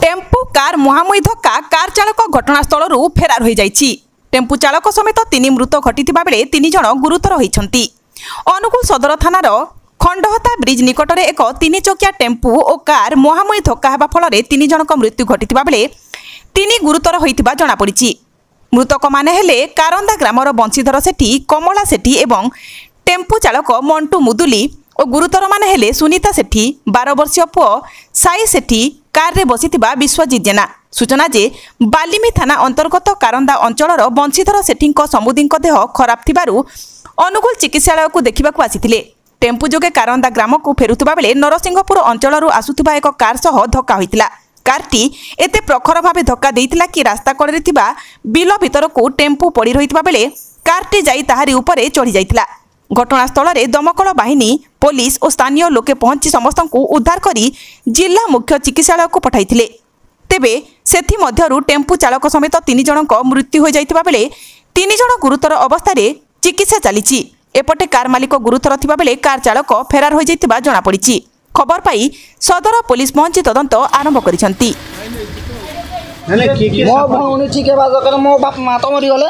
Tempo car मुहांमुही धक्का car चालक घटनास्थल फेरार हो जाइछि। टेम्पु चालक समेत 3 मृत घटिथिबा बेले 3 जण गुरुतर होइछन्ति। अनुगुल सदर थानार खंडहता ब्रिज निकटरे एक 3 चकिया टेम्पु और कार मुहांमुही धक्का हेबा फलरे 3 जनक मृत्यु घटिथिबा बेले 3 गुरुतर होइथिबा जणा पड़िछि। मृतक माने हेले कारंदा ग्रामर बंशीधर सेठी, कमला सेठी एवं टेम्पु चालक मंटू मुदुली और गुरुतर माने हेले सुनीता सेठी, 12 वर्षीय पुओ साई सेठी, कार रे बसिथिबा विश्वजित जेना। सूचना जे बालिमी थाना अंतर्गत कारंदा अंचलर बंशीधर सेठी समुदीक देह खराब थिबारु अनुगुल चिकित्सालय को देखिबाकू आसिथिले। टेम्पु जोगे कारंदा ग्राम को फेरुथिबा बेले नरसिंहपुर अंचलरू आसुथिबा एक कार सह धक्का होइतिला। कारटी एते प्रखर भावे धक्का देइतिला कि रास्ता कड़े थिबा बिल भितर को टेम्पु पड़ी रहितबा बेले कारटी जाई ताहारी उपरे चढ़ी जाइतिला। घटनास्थल में दमकल बाहिनी, पुलिस और स्थानीय लोके पहुंची समस्त को उद्धार करी जिला मुख्य चिकित्सालय को पठाइथिले। तेबे सेथि मध्यरु टेम्पु चालक समेत 3 जनक मृत्यु हो जाइतिबा बेले 3 जण गुरुतर अवस्था रे चिकित्सा चलीछि। एपटे कार मालिक गुरुतर थिबा बेले कार चालक फेरार हो जाइतिबा जणा पड़िछि। खबर पाई सदर पुलिस पहुंची तदंत आरंभ करिसंती। मो भौणी ठीक है मो बाप माँ तो मरीगले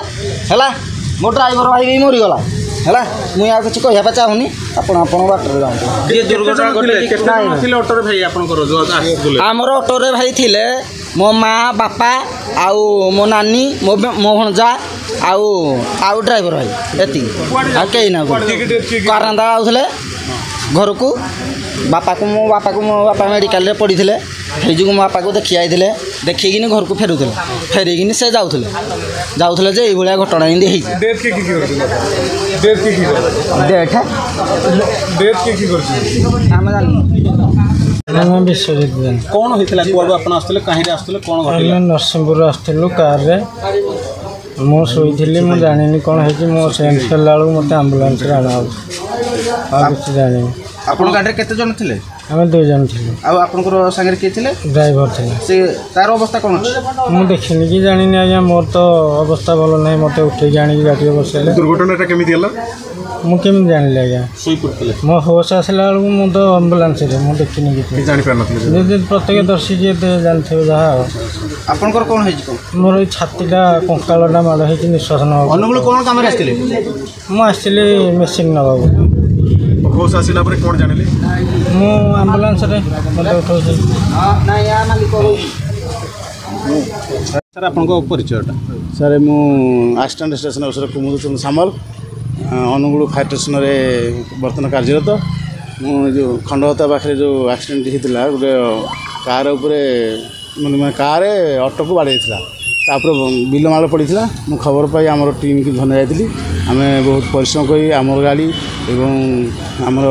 है मो ड्राइवर भाई भी मरीगला है मुझे आ कि कहवा चाहूनी आमर ऑटोरे भाई थिले मो माँ बापा आउ मो नानी मो भणजा आउ ड्राइवर भाई एति कई ना कारंदा आउले घर को बापा को मो बापा मेडिकल पड़ी थे जो मो बापा को देखी आई देखिकी घर को फेरुले फेरिकी से जाऊले जे ये घटना हिंदी विश्वजित जेन कौन होता कहीं नरसिंहपुर आसलु कार मु शोली मुझे जानी कौन है मो सेन्स कला मत आम्बुलांस आना किसी जानी। आपन गाड़ी केते जन थिले? आम 2 जन थिले। आपनकर संगे के थिले? ड्राइवर थिले। से तार अवस्था कोन अछि? मु देखिनि कि जानि नै आज्ञा मोर तो अवस्था भलो नै मते उठे जानि गाड़ी बसले। दुर्घटनाटा केमिति हला? मु केमिति जानिले आज्ञा? सोई पड़ले। मो होश आसला मु तो एम्बुलेंस रे मु देखिनि कि जानि पार नथिले। जे प्रत्येक दर्शी जे जानथे जहा आपनकर कोन है जी? मोर छातीटा कंकालटा माड है कि निश्वास न अनुगुल कोन काम रे आस्थिले? मु आस्थिले मेसिन नबाबू। होश आसिला पर कोन जानिले? मु एम्बुलेंस रे मते उठौछि। ना या मालिक सर आपनको परिचयटा? सर मु असिस्टेंट स्टेशन अफसर कुमुद चंद्र सामल अनुगुल फायर स्टेशन रे बर्तमान कार्यरत। मु जो खंडहता पाखे जो एक्सीडेंट होता गोटे कार उपरे माने कार ऑटो को बाड़े तापर बिलमाल पड़ा मु खबर पाई आमर टीम की धन जाइली आम बहुत परिश्रम करी आमर गाड़ी एवं आमर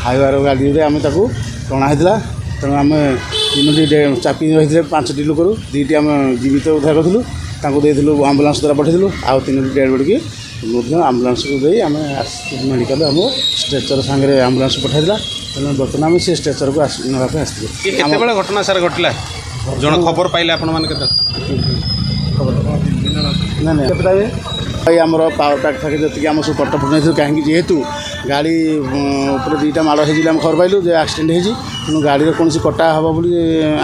हाईवे गाड़ी रे आम ताकू टणा होता तेणु आम 3टी चापी रही 5टी लोकर 2टी आम जीवित उद्धार करूँ देलु आम्बुलांस द्वारा पठेलु आउ 3टी डेड बॉडी की आम्बुलांस को दे आम मेडिकल आम स्ट्रेचर सांगे आम्बुलांस पठाइला तेणु बर्तमान आम से स्ट्रेचर को नापे आसते घटना सार घटला जन खबर पाइले आपण माने केते भाई आमर पावर पैक फाके जी आम सब पट पड़ कहीं जेहेतु गाड़ी ऊपर 2टा माड़ हो खबर पाइलु जो एक्सीडेंट हो गाड़ी कौन कटा हम बोली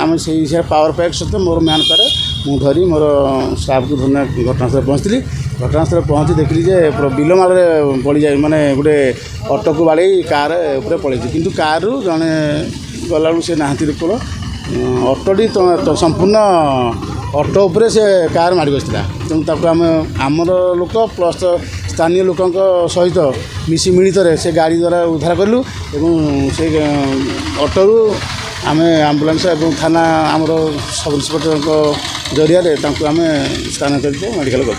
आम से हिसाब पावर पैक सहित मोर मैन पारे मु धरी मोर स्टाफ को धरना घटनास्थल पहुँचली। घटनास्थल पहुँची देखली जे बिल माड़ पड़ जाए माने गोटे ऑटो को बाड़े कार ऊपर पड़े किंतु कार जड़े गला से नहांती कोल ऑटोटी तो संपूर्ण ऑटो उपरे से कार माड़ी बसला तेणु ताको आम आमर लोक प्लस स्थानीय लोकों सहित मिसी मिलित से गाड़ी द्वारा उद्धार कलु एवं से ऑटोरू आम आम्बुलांस एवं थाना आमर सब इन्सपेक्टर जरिया आम स्थान करके मेडिकल कर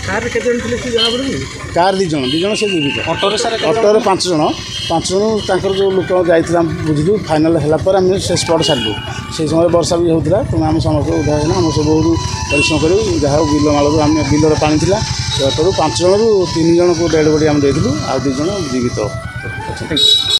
कार 2 जन से जीवित ऑटोरे 5 जन जो लोक जाइए बुझलु फाइनाल है आम से स्पट सारू से समय वर्षा भी होता तेनाली आम समस्त उद्धार है आम सब बहुत परिश्रम करूँ जहाँ बिल मालू आम बिलर पानी था से ऑटोरू 5 जन 3 जन को डेड बॉडी आम देलु आ 2 जन जीवित।